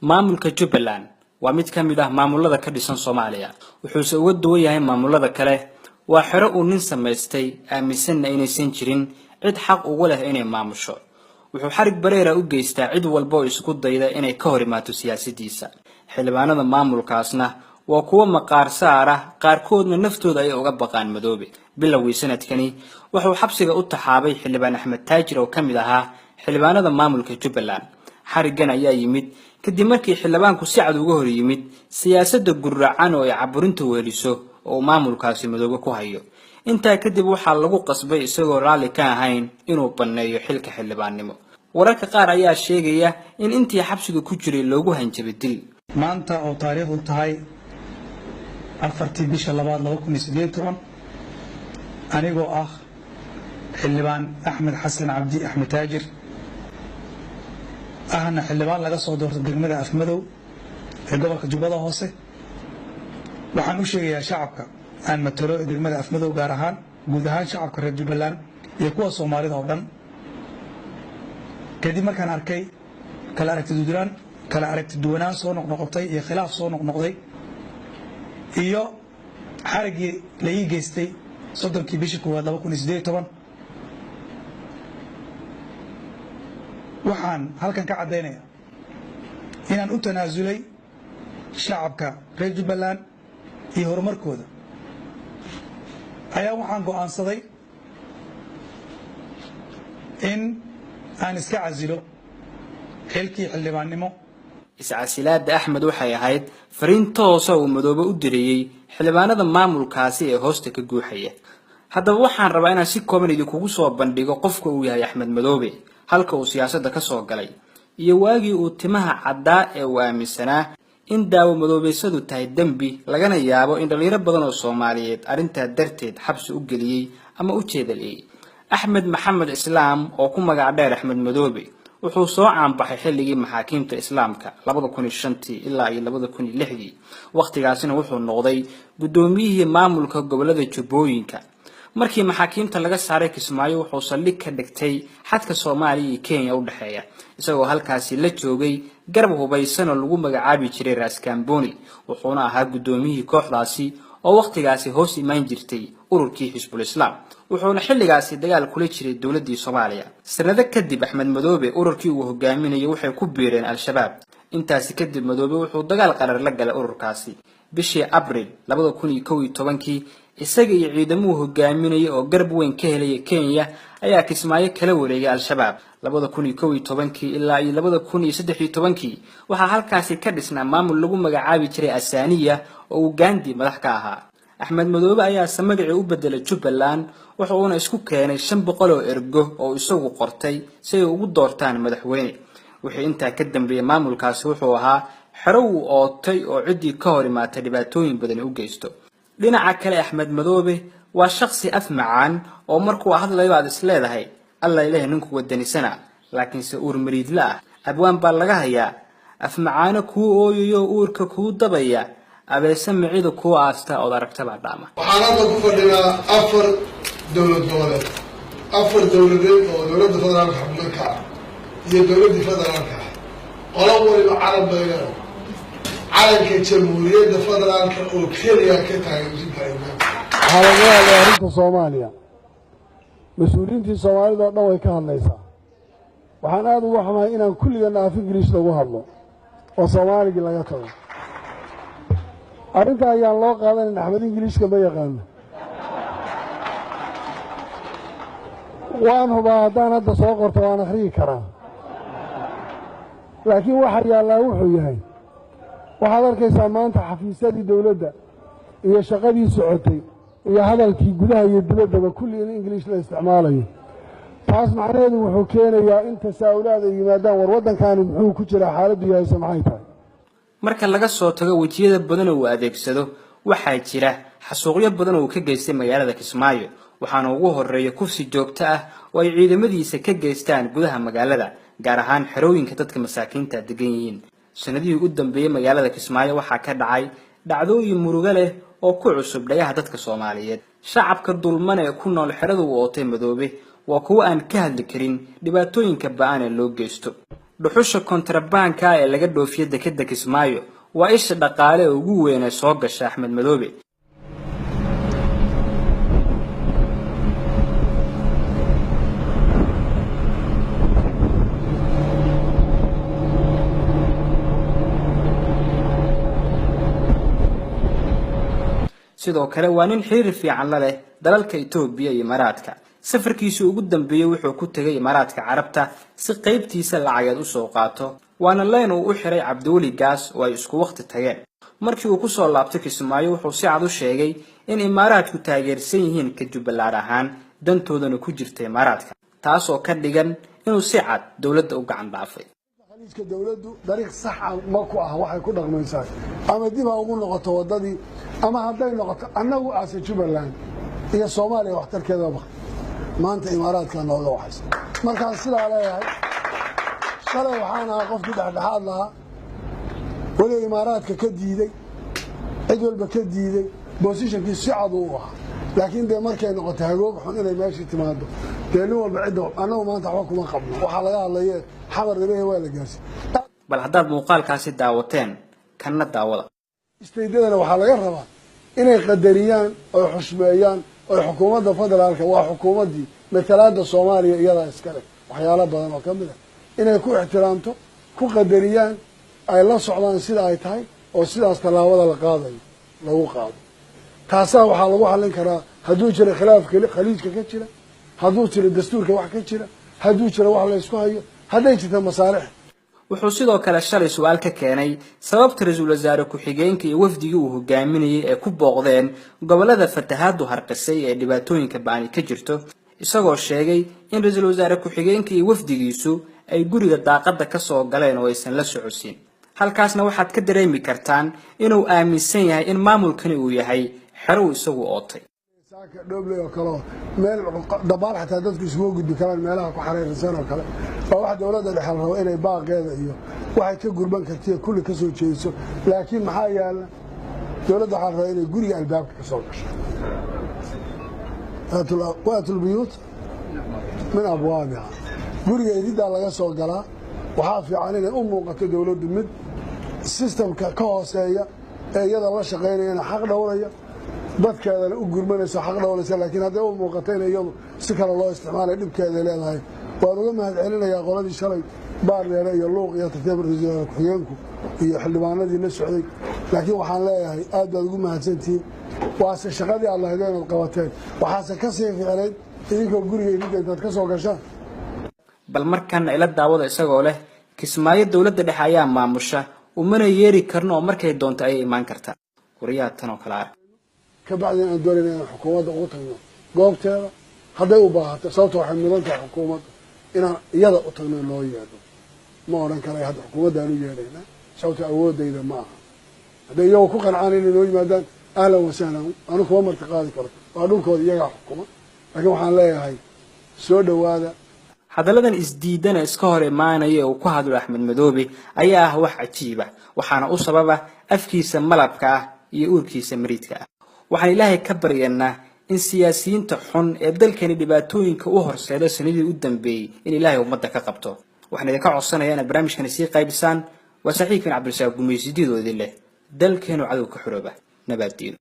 maamulka Jubbaland waa mid ka mid ah maamulada ka dhisan Soomaaliya wuxuu uga duwan yahay maamulada kale waa xero uu nin sameystay aaminsan inaysan jirin cid xaq ugu leh inay maamusho wuxuu xarig bareera u geystaa cid walba oo isku dayda inay ka hor imaato siyaasadiisa xildhibaanada maamulkaasna waa kuwa maqaar saara qaarkoodna naftooda ay uga baqaan madoobe bilowgii sanadkani wuxuu xabsiga u taxaabay xildhibaan Axmed Taajir oo kamid ahaa xildhibaanada maamulka Jubbaland xarigan ayaa yimid kadib markii xildhibaanku si cad uga hor yimid siyaasadda gurracan oo ay caburinta weeliso oo maamulkaasi madoobe ku hayo intaa kadib waxaa lagu qasbay isagoo raali ka ahayn inuu baneeyo xilka xildhibaannimo wararka qaar ayaa sheegaya in intii xabsiga ku jiray loogu hanjabay dil maanta oo taariikhdu tahay 4 bisha 2018 anigoo ah xildhibaan Axmed Xasan Cabdi Axmed Taajir ahna xildhibaan laga soo doortay degmada Afmadow ee gobolka Jubbada Hoose waxaan u sheegayaa shacabka aan matalo degmada Afmadow gaar ahaan guud ahaan shacabka reer Jubbaland iyo kuwa Soomaalida oo dhan kadib markaan arkay kala aragti duwanaan soo noqnoqotay iyo khilaaf soo noqnoqday iyo xarigii la ii geystay 30 bishii 2018 waxaan halkan ka cadeynayaa inaan u tanaasulay shacabka reer Jubbaland iyo horumarkooda ayaa waxaan go'aansaday in aan iska casilo xilkii xildhibaannimo iscasilaada Axmed waxay ahayd fariin toos ah oo madoobe u direeyay xildhibaanada maamulkaasi ee hoosta ka guuxaya haddaba waxaan rabaa inaan si kooban idinku soo bandhigo qofka uu yahay Axmed Madoobe halka uu siyaasadda ka soo galay iyo waagii uu timaha caddaa ee uu aaminsanaa in daawo madoobeysadu tahay dambi lagana yaabo in dhalinyaro badan oo Soomaaliyeed arinta darteed xabsi u geliyay ama u jeedalay Axmed Maxamed Islaam oo ku magac dheer Axmed Madoobe wuxuu soo caanbaxay xilligii maxaakiimta Islaamka 2005 ilaa 2006 waqtigaasina wuxuu noqday gudoomiyihii maamulka gobolada Jubbooyinka markii maxaakiimta laga saaray Kismaayo wuxuu saldhig ka dhigtay xadka Soomaaliya iyo Kenya u dhaxeeya isagoo halkaasi la joogay garab hubaysan oo lagu magacaabi jiray Ras Kamboni wuxuuna ahaa gudoomiyihii kooxdaasi oo waqtigaasi hoos imaan jirtay ururkii Xisbul Islaam wuxuuna xilligaasi dagaal kula jiray dawladda Soomaaliya sanado kadib Axmed Madoobe ururkii uu hogaaminayay waxay ku biireen al-shabaab intaasi kadib Madoobe wuxuu dagaal qarar la galay ururkaasi bishii Abriil 2011 isaga iyo ciidamada hogaaminaya oo garab weyn ka helay Kenya ayaa Kismaayo kala wareegay al-shabaab 2011 ilaa 2013 waxa halkaasi ka dhisnaa maamul lagu magacaabi jiray Asaaniya oo Gandhi madax ka ahaa Axmed Madoobe ayaa samagaci u bedelay Jubbaland wuxuuna isku keenay 500 oo ergo oo isagu qortay si ay ugu doortaan madaxweyne wixii intaa ka dambeeyay maamulkaasi wuxuu ahaa xero uu ootay oo cidii ka hor imaatay dhibaatooyin badan u geysto dhinaca kale Axmed Madoobe waa shakhsi afmacaan oo markuu hadlayo aad isleedahay alla ilaahay ninku wadanisana laakiin se uur mariidla abwaan baa laga hayaa afmacaana ku ooyo uurka ku dabaya abeesa miciida ku aasta oo aragtaba dhaama waxaan hadda ku fadhinaa afar dowladood oo dowladda federaalka xubinka iyo dowladda federaalka qolo waliba carab bayna calanka jamhuuriyadda federaalka oo Kenya ka taageersan xaaladaha arrinta Soomaaliya mas'uuliyiinta Soomaalida oo dhan way ka hadlaysaa waxaan aad ugu xumahay inaan kulligeena af Ingiriis lagu hadlo oo Soomaaliga laga tago arrinta ayaan loo qaadan Axmed Ingiriiska ma yaqaan waan hubaa haddaan hadda soo qorto waan akhriyi karaa laakiin waxa yaallaa wuxuu yahay waxaad arkaysaa maanta xafiisyadii dawladda iyo shaqadii socotay iyo hadalkii gudaha iyo dibaddaba kulli in Ingiriis la isticmaalayo taas macnaheedu wuxuu keenayaa in tasaa'ulaad ay yimaadaan war waddankaani muxuu ku jiraa xaaladdu yahay maxay tahay marka laga soo tago wajiyada badan oo adeegsado waxaa jira xasuuqyo badan oo ka geystay magaalada Kismaayo waxaana ugu horeeya kursi joogto ah oo ay ciidamadiisa ka geystaan gudaha magaalada gaar ahaan xerooyinka dadka masaakiinta degan yihiin sanadihii ugu dambeeyay magaalada Kismaayo waxaa ka dhacay dhacdooyin murugo leh oo ku cusub dhayaha dadka Soomaaliyeed shacabka dulman ee ku nool xerada uu ootay Madoobe waa kuwa aan ka hadli karin dhibaatooyinka ba'an ee loo geysto dhuxusha kontrabanka ee laga dhoofiyo dekedda Kismaayo waa isha dhaqaale ugu weyn ee soo gasha Axmed Madoobe. sidoo kale waa nin xiriir fiican la leh dalalka Itoobiya iyo Imaaraadka. safarkiisu ugu dambeeyay wuxuu ku tagay Imaaraadka Carabta si qaybtiisa lacageed u soo qaato, waana leen uu u xiray Cabdiweli Gaas oo ay isku waqti tageen. markii uu ku soo laabtay Kismaayo wuxuu si cad u sheegay in Imaaraadku taageersan yihiin ka Jubbaland ahaan dantoodana ku jirtay Imaaraadka, taas oo ka dhigan inuu si cad dawladda u gacan dhaafay. khaliijka dawladdu dariiq sax ah ma ku ah waxay ku dhaqmaysaa ama dib ha ugu noqoto wadadii ama hadday noqoto annagu aase Jubbaland iyo Soomaaliya waxtarkeeda baqay maanta Imaaraadka nooga waxaysa markaan sidaa leeyahay shalay waxaan ahaa qofkii dhexdhexaad lahaa wali Imaaraadka ka diiday cid walba ka diiday positionkii si cad u ahaa laakiin de markay noqoto hagoog xun inay meeshii timaado dee nin walba cid annagu maanta waxba kuma qabno waxaa laga hadlayay xamar dabeeye waa la gaarsiin bal haddaad muuqaalkaasi daawateen kana daawada. isteedadana waxaa laga rabaa inay qadariyaan oo xushmeeyaan oo xukuumadda federaalka waa xukuumaddii matalaadda Soomaaliya iyada iska leh waxyaalo badan oo ka mid ah inay ku ixtiraamto ku qadariyaan ay la socdaan sida ay tahay oo sidaas talaabada la qaadayo lagu qaado. taasaa waxaa lagu xallin karaa hadduu jiro khilaaf khaliijka ka jira, hadduu jiro dastuurka wax ka jira, hadduu jiro wax la isku hayo, hadday jirto masaalix. wuxuu sidoo kale shalay su'aal ka keenay sababta ra'iisul wasaare ku-xigeenka iyo wafdigii uu hogaaminayay ee ku booqdeen gobolada fatahaadu harqisay ee dhibaatooyinka ba'ani ka jirto, isagoo sheegay in ra'iisul wasaare ku-xigeenka iyo wafdigiisu ay guriga daaqada ka soo galeen oo aysan la socodsiin. halkaasna waxaad ka dareemi kartaan inuu aaminsan yahay in maamulkani uu yahay xero isagu ootay. saaka dhoble oo kale meel dabaal xataa dadku isugu gudbi karaan meelaha ku xareeraysan oo kale waa wax dawladda dhexe rabo inay baaqeeda iyo waxay ka gurban kartay kulli ka soo jeediso laakiin maxaa yaala dawladda waxaa rabaa inay guriga albaabka ka soo gasho waatul buyuut min abwaabiha guriga iridaa laga soo galaa waxaa fiican inay u muuqato dawladdu mid sistamka ka hooseeya ee iyada la shaqaynayana xaq dhowraya dadkeedana u gurmanayso xaq dhowraysa laakiin hadday u muuqato in iyadu si kale loo isticmaalay dhibkeeda leedahay waan uga mahad celinayaa qoladii shalay baardheere iyo luuq iyo tartiib ra'iisul ku-xigeenku iyo xildhibaanadii la socday laakiin waxaan leeyahay aad baad ugu mahadsantihiin waase shaqadii aad lahayd inaad qabateen waxaase ka sii ficnayd idinkoo guriga idinka intaad ka soo gashaan. bal markan ila daawada isagoo leh Kismaayo dawladda dhexe ayaa maamusha umana yeeri karno oo markay doonto ay imaan kartaa. wariyaha tan oo kale arag ka bacdina aan doonaynaa in xukuumadda ugu tagno goobteeda hadday u baahato sababta waxay mudan tahay xukuumadda inaan iyada u tagno loo yeedho ma odhan karay hadda xukuumaddaan u yeedhaynaa sababta awoodayda ma aha hadday iyagoo ku qancaan inay noo yimaadaan ahlan wasahlan anu kuma marti qaadi karo waa dhulkooda iyagaa xukuma laakiin waxaan leeyahay soo dhowaada. hadalladan isdiidana iska hor imaanaya oo ku hadlo Axmed Madoobe ayaa ah wax cajiib ah waxaana u sababa afkiisa malabka ah iyo uurkiisa mariidka ah. waxaan Ilaahay ka baryaynaa in siyaasiyiinta xun ee dalkani dhibaatooyinka u horseeda sanadii u dambeeyay in Ilaahay ummadda ka qabto. waxaan idinka codsanayaa in barnaamijkan si qaybisaan waa saaxiibkan Cabdirasaaq Gumeysidiidoodii leh dalkeenu cadow ka xorooba nabadgelyo.